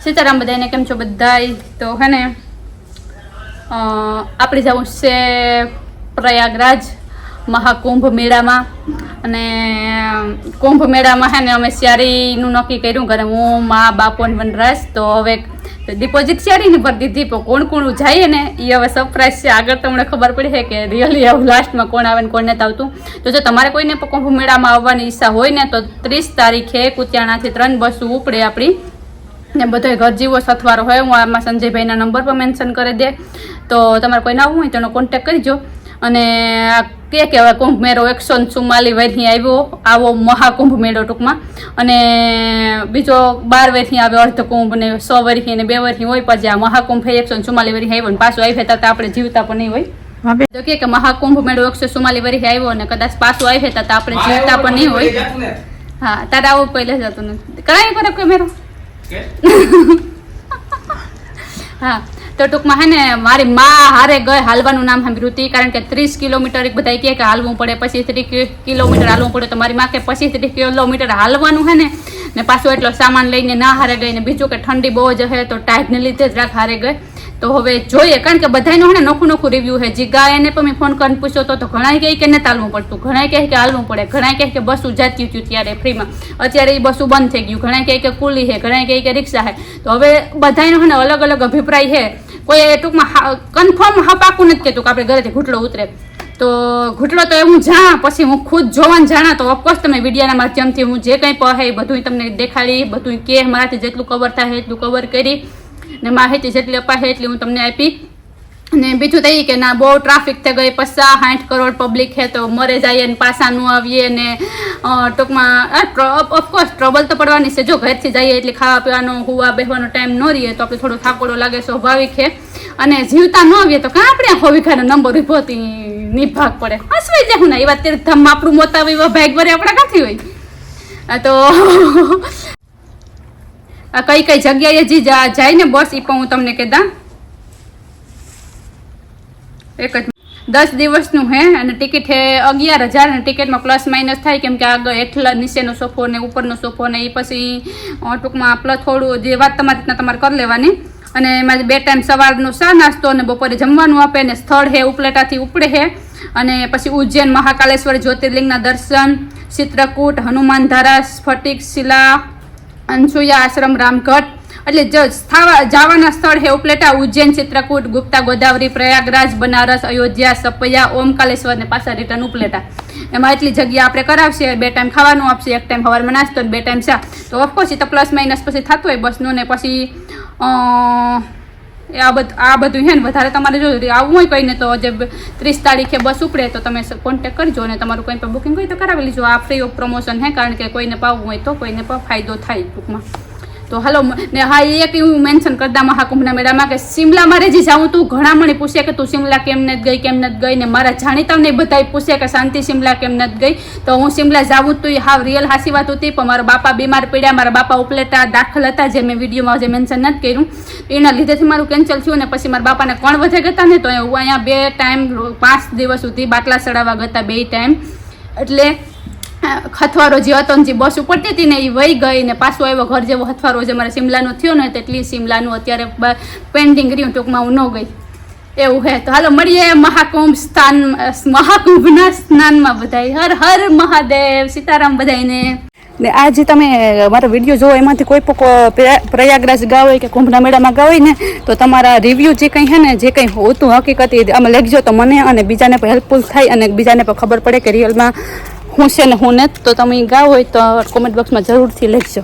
સીતારામ બધાને કેમ છો બધાય? તો હે ને આપણે જવું છે પ્રયાગરાજ મહાકુંભ મેળામાં. અને કુંભ મેળામાં હે ને અમે શિયાળીનું નક્કી કર્યું ઘરે, હું મા બાપો ને વનરાજ. તો હવે ડિપોઝિટ શિયાળીની ભરી દીધી, પણ કોણ કોણ જાય ને એ હવે સરપ્રાઈઝ છે. આગળ તમને ખબર પડી છે કે રિયલી આવું લાસ્ટમાં કોણ આવે ને કોણ નથી આવતું. તો જો તમારે કોઈને પણ કુંભ મેળામાં આવવાની ઈચ્છા હોય ને તો 30 તારીખે કુતિયાણાથી 3 બસો ઉપડે આપણી ને બધો ઘર જેવો સથવારો હોય. હું આમાં સંજયભાઈના નંબર પર મેન્શન કરી દે, તો તમારે કોઈને આવવું હોય તો એનો કોન્ટેક્ટ કરજો. અને કે હવે કુંભ મેળો 144 વર્ષથી આવ્યો, આવો મહાકુંભ મેળો ટૂંકમાં. અને બીજો 12 વર્ષથી આવે અર્ધ કુંભ ને 100 વર્ષથી ને 2 વર્ષથી હોય. પછી આ મહાકુંભ 144 વર્ષથી આવ્યો ને પાછું આવી તો આપણે જીવતા પણ નહીં હોય. તો કે મહાકુંભ મેળો 144 વર્ષથી આવ્યો અને કદાચ પાછું આવી તો આપણે જીવતા પણ નહીં હોય. હા, તારે આવું પહેલે જતું નથી કઈ ફરક કોઈ મેળો. હા, તો ટૂંકમાં હે ને મારી મા હારે ગઈ હાલવાનું નામ સાંભળ્યું હતી, કારણ કે 30 કિલોમીટર બધા કહે કે હાલવું પડે, પછી 30 કિલોમીટર હાલવું પડે. તો મારી મા કે પછી 30 કિલોમીટર હાલવાનું હે ને પાછું એટલો સામાન લઈને ના હારે ગઈ. ને બીજું કે ઠંડી બહુ જ હે તો ટાઈટને લીધે જ રાખ હારે ગઈ. તો હવે જોઈએ, કારણ કે બધાનું હે ને નોખું રિવ્યુ છે. જીગા એને પણ મેં ફોન કરીને પૂછ્યો તો ઘણા કહે કે નથી હાલવું પડતું, ઘણા કહે કે હાલવું પડે, ઘણા કહે કે બસું જાતી હતું ત્યારે ફ્રીમાં, અત્યારે એ બસું બંધ થઈ ગયું, ઘણા કહે કે કુલી છે, ઘણા કહે કે રિક્ષા છે. તો હવે બધાનો હે ને અલગ અલગ અભિપ્રાય છે. કોઈ ટૂંકમાં કન્ફર્મ પાકું નથી કહેતું કે આપણે ઘરેથી ઘૂંટડો ઉતરે. તો ઘૂંટડો તો હું જા પછી હું ખુદ જોવાનું જાણા તો ઓફકોર્સ તમે વિડીયોના માધ્યમથી હું જે કંઈ પણ એ બધું તમને દેખાડી, બધું કે મારાથી જેટલું કવર થાય એટલું કવર કરી ને માહિતી જેટલી અપાશે એટલી હું તમને આપી. અને બીજું તો એ કે ના બહુ ટ્રાફિક થઈ ગઈ, 50-60 કરોડ પબ્લિક છે તો મરે જાય ને પાછા ન આવીએ ને ટૂંકમાં ઓફકોર્સ ટ્રબલ તો પડવાની છે. જો ઘરથી જઈએ એટલે ખાવા પીવાનો હુવા બેસવાનો ટાઈમ ન રહીએ તો આપણે થોડો થાકોડો લાગે, સ્વાભાવિક છે. અને જીવતા ન આવીએ તો કાં આપણે હોવિખાનો નંબર ઉભો નિભાગ પડે, હસવાઈ જાય ને. એ વાત તીર્થધામમાં આપણું મોત આવે એવા ભાગ ભરે આપણા ક્યાંથી હોય. તો કઈ કઈ જગ્યાએ જે જાય ને બસ એ પણ હું તમને કહેતા. એક જ 10 દિવસનું હે અને ટિકિટ હે 11,000 અને ટિકિટમાં પ્લસ માઇનસ થાય, કેમ કે આગળ હેઠલા નીચેનો સોફો ને ઉપરનો સોફો ને એ પછી ટૂંકમાં પ્લસ થોડું જે વાત તમારી રીતના તમારે કરી લેવાની. અને એમાં 2 ટાઈમ સવારનો ચા નાસ્તો અને બપોરે જમવાનું આપે ને સ્થળ હે ઉપલેટાથી ઉપડે હે. અને પછી ઉજ્જૈન મહાકાલેશ્વર જ્યોતિર્લિંગના દર્શન, ચિત્રકૂટ, હનુમાન ધારા, સ્ફટિક શિલા, અનસુયા આશ્રમ, રામગઢ. એટલે જવાના સ્થળ હે ઉપલેટા, ઉજ્જૈન, ચિત્રકૂટ, ગુપ્તા ગોદાવરી, પ્રયાગરાજ, બનારસ, અયોધ્યા, સપૈયા, ઓમકાલેશ્વર ને પાછા રિટર્ન ઉપલેટા. એમાં એટલી જગ્યા આપણે કરાવશે. 2 ટાઈમ ખાવાનું આપશે, 1 ટાઈમ સવારમાં નાસ્તો ને 2 ટાઈમ ચા. તો ઓફકોર્સ એ તો પ્લસ માઇનસ પછી થતું હોય બસનું. ને પછી આ બધું હે ને વધારે તમારે જો આવવું હોય કોઈને તો જે 30 તારીખે બસ ઉપડે તો તમે કોન્ટેક્ટ કરજો અને તમારું કંઈ પણ બુકિંગ હોય તો કરાવી લીજો. આ ફ્રી ઓફ પ્રમોશન હે, કારણ કે કોઈને પાવવું હોય તો કોઈને પણ ફાયદો થાય ટૂંકમાં. તો હાલો ને હા, એક હું મેન્શન કરતા મહાકુંભના મેળામાં કે સિમલા મારે જે જાઉં તું ઘણા મને પૂછે કે તું સિમલા કેમ નથી ગઈ ને મારા જાણીતાને બધાય પૂછે કે શાંતિ સિમલા કેમ નથી ગઈ. તો હું સિમલા જાઉં તું હાવ રિયલ હાસી વાત હતી, પણ મારા બાપા બીમાર પડ્યા, મારા બાપા ઉપલેટા દાખલ હતા, જે મેં વિડીયોમાં જે મેન્શન નથી કર્યું એના લીધેથી મારું કેન્સલ થયું. ને પછી મારા બાપાને કોણ વધે ગયા ને તો હું અહીંયા 2 ટાઈમ 5 દિવસ સુધી બાટલા ચડાવવા ગયા 2 ટાઈમ. એટલે હથવારો જે હતો ને જે બસ ઉપડતી હતી ને એ વહી ગઈ ને પાછો આવ્યો ઘર જેવો હથવારો જે મારે સિમલાનો થયો ને તેટલી સિમલાનું અત્યારે પેન્ડિંગ રહ્યું, ટૂંકમાં હું ન ગઈ એવું હે. તો હાલો મળીએ મહાકુંભના સ્નાનમાં. બધાય હર હર મહાદેવ, સીતારામ બધાને. ને આ જે તમે મારો વિડીયો જોવો એમાંથી કોઈ પણ પ્રયાગરાજ ગાવ હોય કે કુંભના મેળામાં ગાવ હોય ને તો તમારા રિવ્યૂ જે કંઈ હે ને જે કંઈ હોતું હકીકત આમાં લખજો તો મને અને બીજાને પણ હેલ્પફુલ થાય અને બીજાને પણ ખબર પડે કે રિયલમાં હું છે ને હું નથી. તો તમે ગાવ હોય તો કોમેન્ટ બોક્સમાં જરૂરથી લખજો.